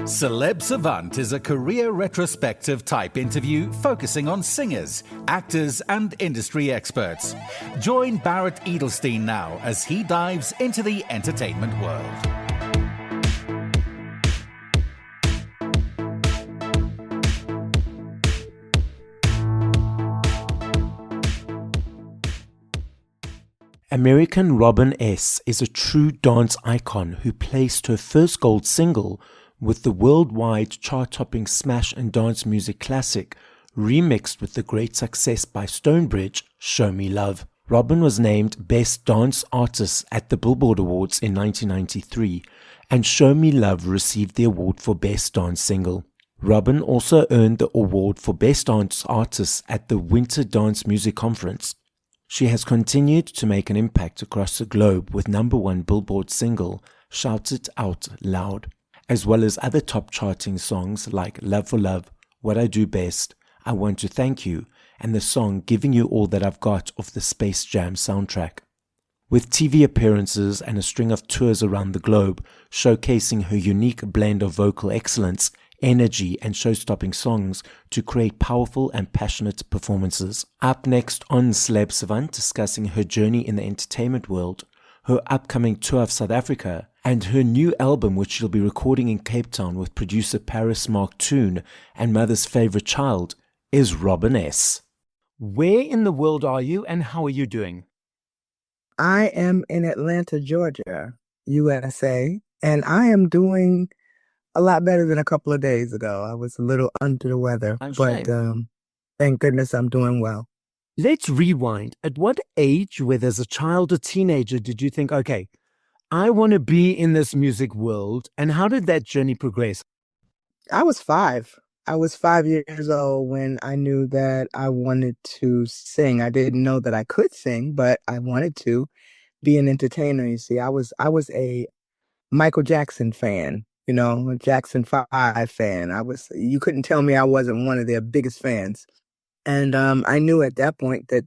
Celeb Savant is a career retrospective type interview focusing on singers, actors, and industry experts. Join Barrett Edelstein now as he dives into the entertainment world. American Robin S. is a true dance icon who placed her first gold single with the worldwide chart-topping smash and dance music classic, remixed with the great success by Stonebridge, Show Me Love. Robin was named Best Dance Artist at the Billboard Awards in 1993, and Show Me Love received the award for Best Dance Single. Robin also earned the award for Best Dance Artist at the Winter Dance Music Conference. She has continued to make an impact across the globe with #1 Billboard single, Shout It Out Loud, as well as other top charting songs like Love for Love, What I Do Best, I Want to Thank You, and the song Giving You All That I've Got off the Space Jam soundtrack. With TV appearances and a string of tours around the globe showcasing her unique blend of vocal excellence, energy, and show-stopping songs to create powerful and passionate performances. Up next on Celeb Savant, discussing her journey in the entertainment world, her upcoming tour of South Africa, and her new album which she'll be recording in Cape Town with producer Paris Mark Toon and mother's favorite child, is Robin S. Where in the world are you and how are you doing? I am in Atlanta, Georgia, USA, and I am doing a lot better than a couple of days ago. I was a little under the weather, but thank goodness I'm doing well. Let's rewind. At what age, whether as a child or teenager, did you think, okay, I want to be in this music world, and how did that journey progress? I was 5. I was 5 years old when I knew that I wanted to sing. I didn't know that I could sing, but I wanted to be an entertainer. You see, I was a Michael Jackson fan, a Jackson 5 fan. You couldn't tell me I wasn't one of their biggest fans. And I knew at that point that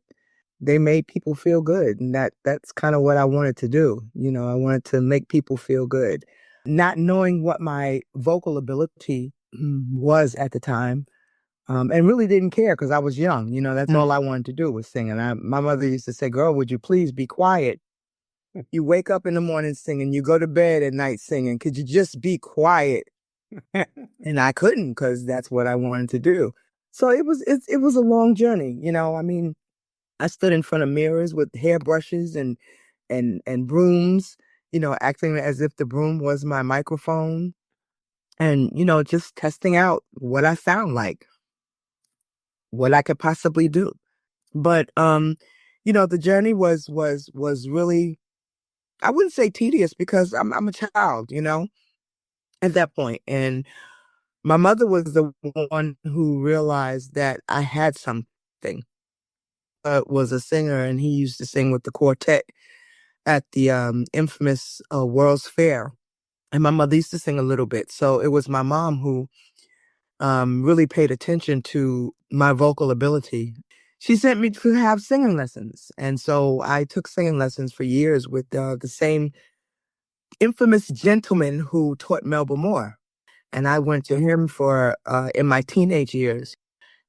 they made people feel good. And that's kind of what I wanted to do. I wanted to make people feel good. Not knowing what my vocal ability was at the time, and really didn't care because I was young. That's all I wanted to do was sing. And my mother used to say, "Girl, would you please be quiet? You wake up in the morning singing, you go to bed at night singing. Could you just be quiet?" And I couldn't because that's what I wanted to do. So it was a long journey. I stood in front of mirrors with hairbrushes and brooms, acting as if the broom was my microphone, and just testing out what I sound like, what I could possibly do. But the journey was really, I wouldn't say tedious because I'm a child, at that point. And my mother was the one who realized that I had something. Was a singer, and he used to sing with the quartet at the infamous World's Fair. And my mother used to sing a little bit. So it was my mom who really paid attention to my vocal ability. She sent me to have singing lessons. And so I took singing lessons for years with the same infamous gentleman who taught Melba Moore. And I went to him for in my teenage years.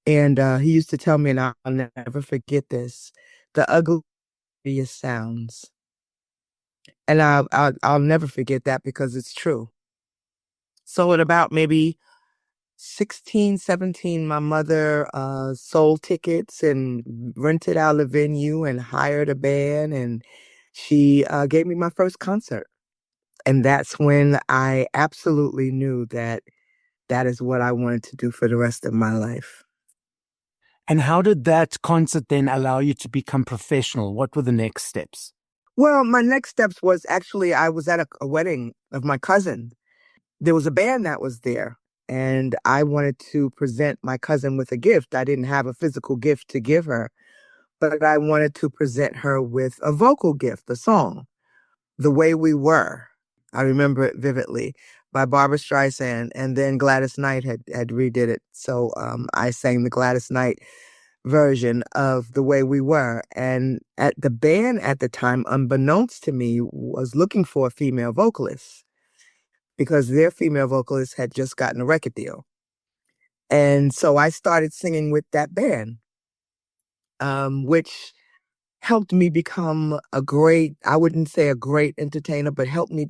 And he used to tell me, and I'll never forget this, the ugliest sounds. And I'll never forget that because it's true. So at about maybe 16, 17, my mother sold tickets and rented out a venue and hired a band. And she gave me my first concert. And that's when I absolutely knew that is what I wanted to do for the rest of my life. And how did that concert then allow you to become professional? What were the next steps? Well, my next steps was actually I was at a wedding of my cousin. There was a band that was there, and I wanted to present my cousin with a gift. I didn't have a physical gift to give her, but I wanted to present her with a vocal gift, a song, The Way We Were. I remember it vividly, by Barbra Streisand, and then Gladys Knight had redid it. So I sang the Gladys Knight version of The Way We Were. And at the band at the time, unbeknownst to me, was looking for a female vocalist. because their female vocalist had just gotten a record deal. And so I started singing with that band, which helped me become a great, I wouldn't say a great entertainer, but helped me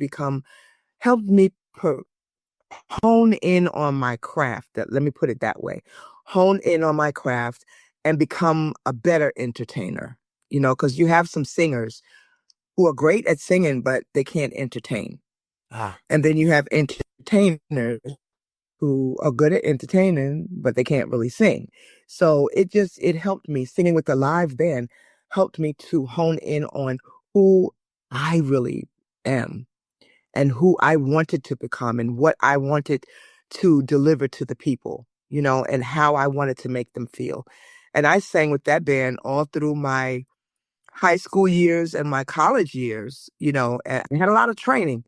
hone in on my craft. Let me put it that way. Hone in on my craft and become a better entertainer, because you have some singers who are great at singing, but they can't entertain. Ah, And then you have entertainers who are good at entertaining, but they can't really sing. So it helped me. Singing with a live band helped me to hone in on who I really am and who I wanted to become and what I wanted to deliver to the people, and how I wanted to make them feel. And I sang with that band all through my high school years and my college years, and I had a lot of training.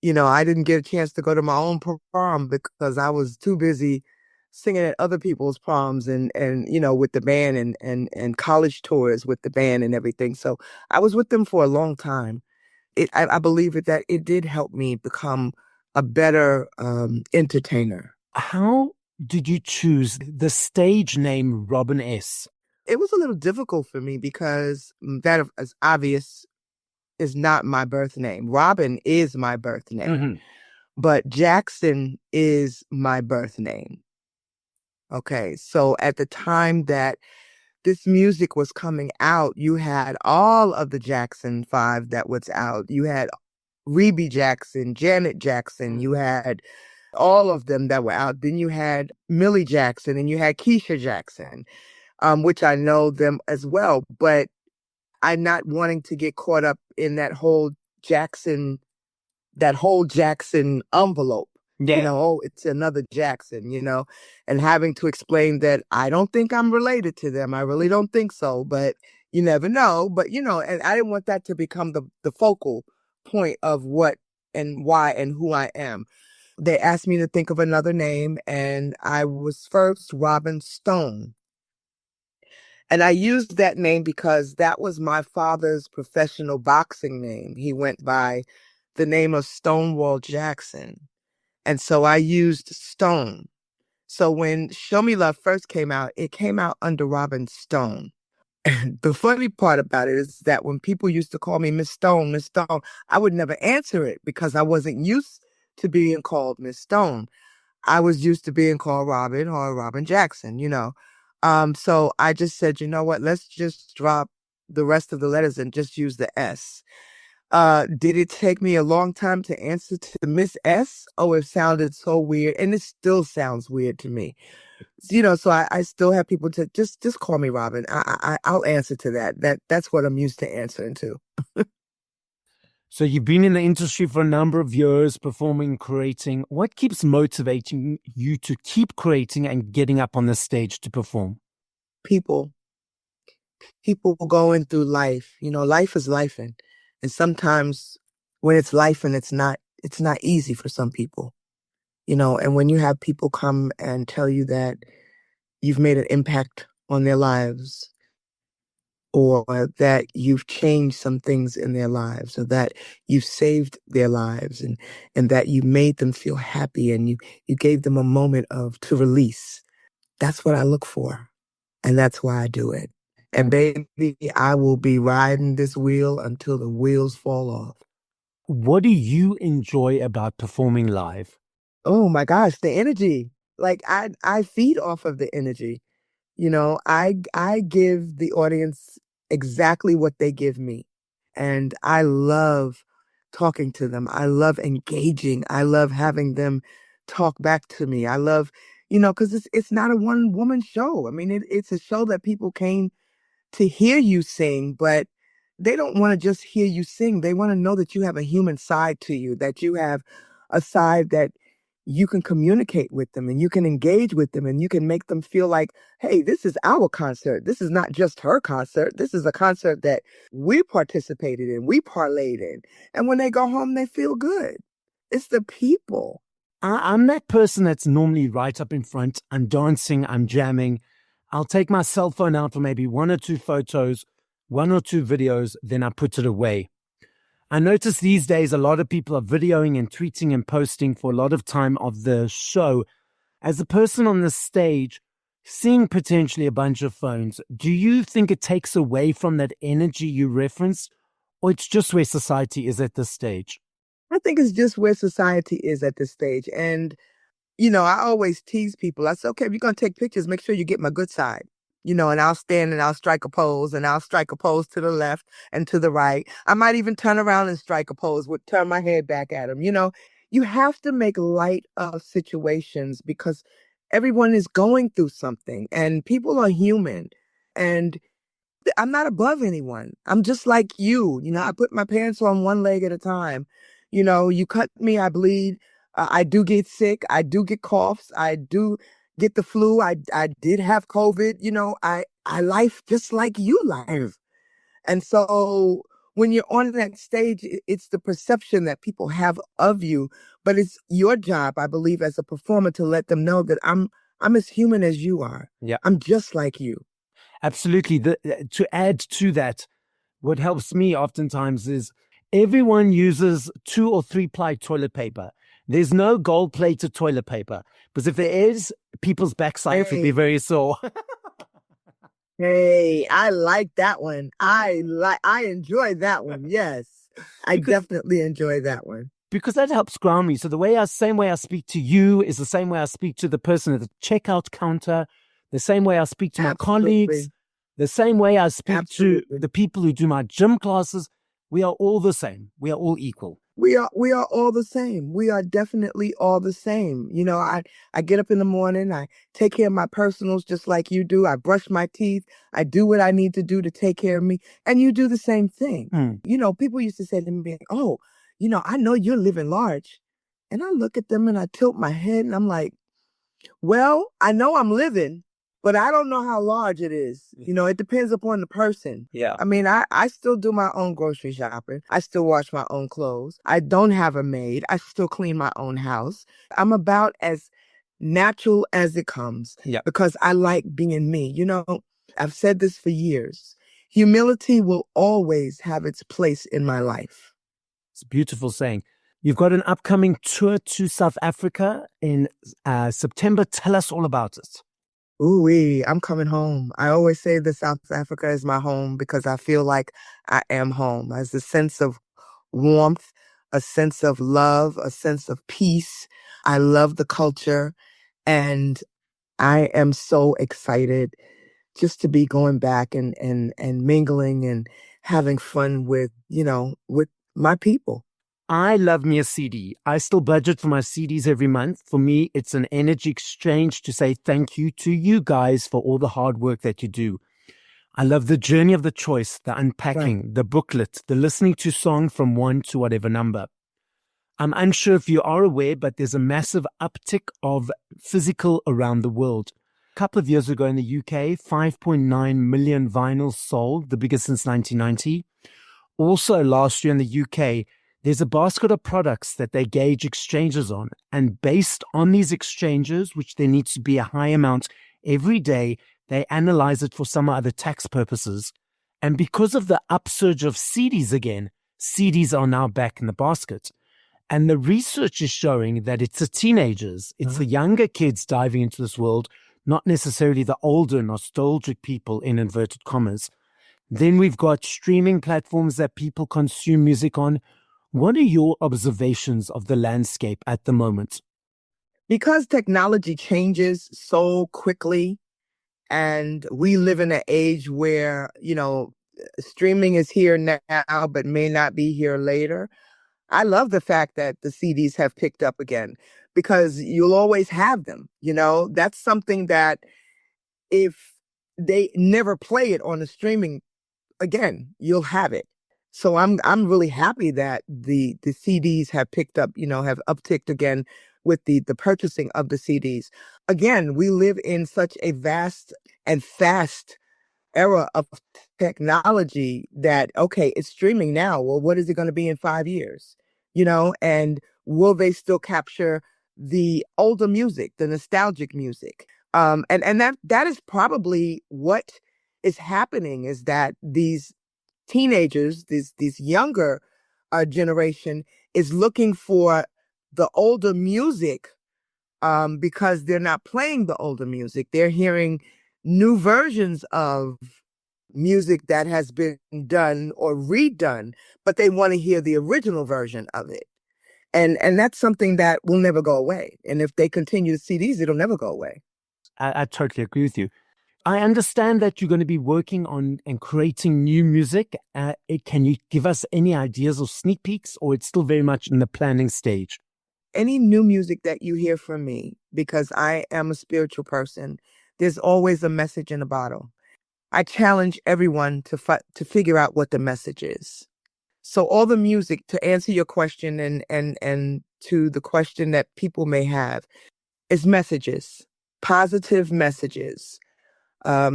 I didn't get a chance to go to my own prom because I was too busy singing at other people's proms and with the band and college tours with the band and everything. So I was with them for a long time. I believe that it did help me become a better entertainer. how did you choose the stage name Robin S? It was a little difficult for me because that is obvious is not my birth name. Robin is my birth name, Mm-hmm. but Jackson is my birth name. Okay, so at the time that this music was coming out, you had all of the Jackson Five that was out. You had Rebe Jackson, Janet Jackson, you had all of them that were out. Then you had Millie Jackson and you had Keisha Jackson, which I know them as well. But I'm not wanting to get caught up in Jackson, that whole Jackson envelope. Yeah. Oh, it's another Jackson, and having to explain that I don't think I'm related to them. I really don't think so, but you never know. But, and I didn't want that to become the focal point of what and why and who I am. They asked me to think of another name, and I was first Robin Stone. And I used that name because that was my father's professional boxing name. He went by the name of Stonewall Jackson. And so I used Stone. So when Show Me Love first came out, it came out under Robin Stone. And the funny part about it is that when people used to call me Miss Stone, I would never answer it because I wasn't used to being called Miss Stone. I was used to being called Robin or Robin Jackson. So I just said, you know what, let's just drop the rest of the letters and just use the S. Did it take me a long time to answer to Miss S? Oh, it sounded so weird, and it still sounds weird to me. So I still have people to just call me Robin. I'll answer to that. That's what I'm used to answering to. So you've been in the industry for a number of years, performing, creating. What keeps motivating you to keep creating and getting up on the stage to perform? People, people going through life. Life is life, and sometimes when it's life and it's not easy for some people. And when you have people come and tell you that you've made an impact on their lives, or that you've changed some things in their lives, or that you've saved their lives, and that you made them feel happy, and you gave them a moment to release. That's what I look for. And that's why I do it. And baby, I will be riding this wheel until the wheels fall off. What do you enjoy about performing live? Oh my gosh, the energy. Like I feed off of the energy. I give the audience exactly what they give me. And I love talking to them. I love engaging. I love having them talk back to me. I love, because it's not a one woman show. I mean, it's a show that people came to hear you sing, but they don't want to just hear you sing. They want to know that you have a human side to you, that you have a side that you can communicate with them and you can engage with them and you can make them feel like, hey, this is our concert. This is not just her concert. This is a concert that we participated in, we parlayed in. And when they go home, they feel good. It's the people. I'm that person that's normally right up in front. I'm dancing, I'm jamming. I'll take my cell phone out for maybe one or two photos, one or two videos, then I put it away. I notice these days a lot of people are videoing and tweeting and posting for a lot of time of the show. As a person on the stage, seeing potentially a bunch of phones, do you think it takes away from that energy you referenced, or it's just where society is at this stage? I think it's just where society is at this stage. And I always tease people. I say, okay, if you're going to take pictures, make sure you get my good side. And I'll stand and I'll strike a pose and I'll strike a pose to the left and to the right. I might even turn around and strike a pose, would turn my head back at them. You have to make light of situations because everyone is going through something and people are human. And I'm not above anyone. I'm just like you. I put my pants on one leg at a time. You cut me, I bleed. I do get sick. I do get coughs. I do get the flu. I did have COVID. I life just like you live. And so when you're on that stage, it's the perception that people have of you. But it's your job, I believe, as a performer to let them know that I'm as human as you are. Yeah. I'm just like you. Absolutely. To add to that, what helps me oftentimes is everyone uses 2 or 3 ply toilet paper. There's no gold plated toilet paper because if there is, people's backsides would be very sore. Hey, I like that one. I enjoy that one. Yes, I definitely enjoy that one. Because that helps ground me. So same way I speak to you is the same way I speak to the person at the checkout counter, the same way I speak to my colleagues, the same way I speak to the people who do my gym classes. We are all the same. We are all equal. We are all the same. We are definitely all the same. I get up in the morning, I take care of my personals just like you do. I brush my teeth. I do what I need to do to take care of me. And you do the same thing. People used to say to me, oh, I know you're living large. And I look at them and I tilt my head and I'm like, well, I know I'm living, but I don't know how large it is. It depends upon the person. Yeah. I mean, I still do my own grocery shopping. I still wash my own clothes. I don't have a maid. I still clean my own house. I'm as natural as it comes because I like being me. I've said this for years. Humility will always have its place in my life. It's a beautiful saying. You've got an upcoming tour to South Africa in September. Tell us all about it. Ooh-wee, I'm coming home. I always say that South Africa is my home because I feel like I am home. There's a sense of warmth, a sense of love, a sense of peace. I love the culture and I am so excited just to be going back and mingling and having fun with my people. I love me a CD. I still budget for my CDs every month. For me, it's an energy exchange to say thank you to you guys for all the hard work that you do. I love the journey of the choice, the unpacking, the booklet, the listening to song from 1 to whatever number. I'm unsure if you are aware, but there's a massive uptick of physical around the world. A couple of years ago in the UK, 5.9 million vinyls sold, the biggest since 1990. Also last year in the UK, there's a basket of products that they gauge exchanges on. And based on these exchanges, which there needs to be a high amount every day, they analyze it for some other tax purposes. And because of the upsurge of CDs again, CDs are now back in the basket. And the research is showing that it's the teenagers, it's the younger kids diving into this world, not necessarily the older nostalgic people in inverted commas. Then we've got streaming platforms that people consume music on. What are your observations of the landscape at the moment? Because technology changes so quickly and we live in an age where, streaming is here now, but may not be here later. I love the fact that the CDs have picked up again because you'll always have them. That's something that if they never play it on the streaming again, you'll have it. So I'm really happy that the CDs have picked up, have upticked again with the purchasing of the CDs. Again, we live in such a vast and fast era of technology that, okay, it's streaming now. Well, what is it going to be in 5 years? And will they still capture the older music, the nostalgic music? And that is probably what is happening is that these teenagers, these younger generation is looking for the older music because they're not playing the older music. They're hearing new versions of music that has been done or redone, but they want to hear the original version of it. And that's something that will never go away. And if they continue to see these, it'll never go away. I totally agree with you. I understand that you're going to be working on and creating new music. Can you give us any ideas or sneak peeks, or it's still very much in the planning stage? Any new music that you hear from me, because I am a spiritual person, there's always a message in a bottle. I challenge everyone to figure out what the message is. So all the music, to answer your question and to the question that people may have, is messages, positive messages,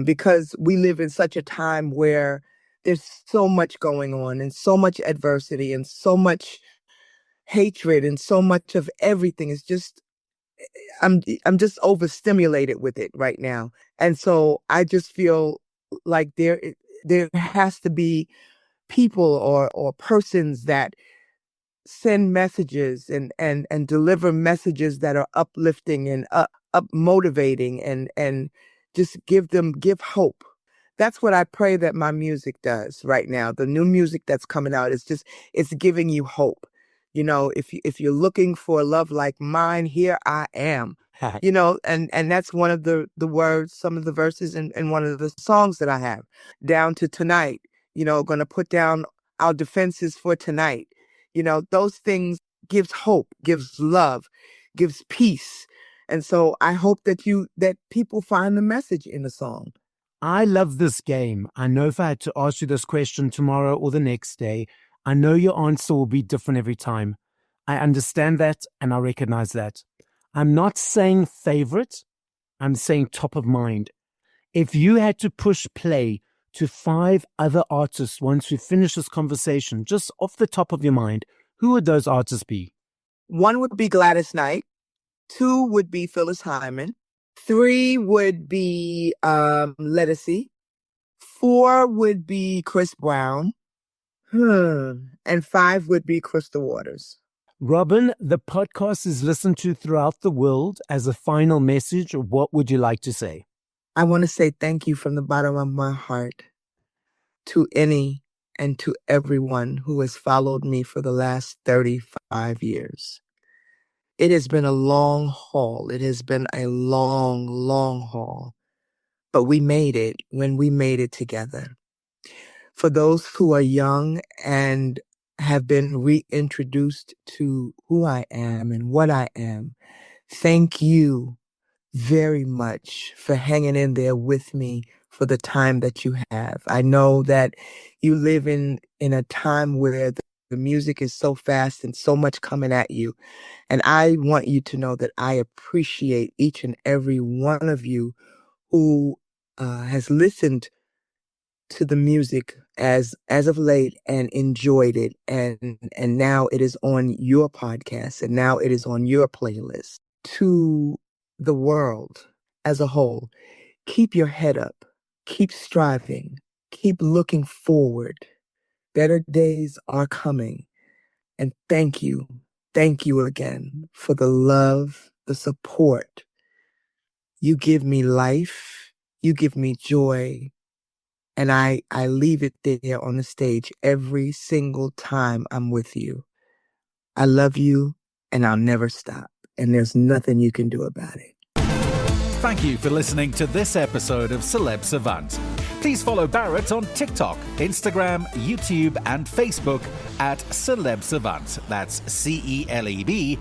because we live in such a time where there's so much going on and so much adversity and so much hatred and so much of everything. Is just I'm just overstimulated with it right now. And so I just feel like there has to be people or persons that send messages and deliver messages that are uplifting and up motivating and just give hope. That's what I pray that my music does right now. The new music that's coming out it's giving you hope. You know, if you're looking for a love like mine, here I am. You know, and that's one of the words, some of the verses in one of the songs that I have. Down to tonight, you know, gonna put down our defenses for tonight. You know, those things gives hope, gives love, gives peace. And so I hope that people find the message in the song. I love this game. I know if I had to ask you this question tomorrow or the next day, I know your answer will be different every time. I understand that and I recognize that. I'm not saying favorite, I'm saying top of mind. If you had to push play to 5 other artists once we finish this conversation, just off the top of your mind, who would those artists be? 1 would be Gladys Knight. 2 would be Phyllis Hyman. 3 would be Lettucey. 4 would be Chris Brown. And 5 would be Crystal Waters. Robin, the podcast is listened to throughout the world. As a final message, what would you like to say? I want to say thank you from the bottom of my heart to any and to everyone who has followed me for the last 35 years. It has been a long haul. It has been a long, long haul. But we made it when we made it together. For those who are young and have been reintroduced to who I am and what I am, thank you very much for hanging in there with me for the time that you have. I know that you live in a time where the music is so fast and so much coming at you. And I want you to know that I appreciate each and every one of you who has listened to the music as of late and enjoyed it. And now it is on your podcast and now it is on your playlist. To the world as a whole, keep your head up, keep striving, keep looking forward. Better days are coming. And thank you again for the love, the support. You give me life, you give me joy, and I leave it there on the stage every single time I'm with you. I love you, and I'll never stop, and there's nothing you can do about it. Thank you for listening to this episode of Celeb Savant. Please follow Barrett on TikTok, Instagram, YouTube, and Facebook at Celeb Savant. That's CelebSavant.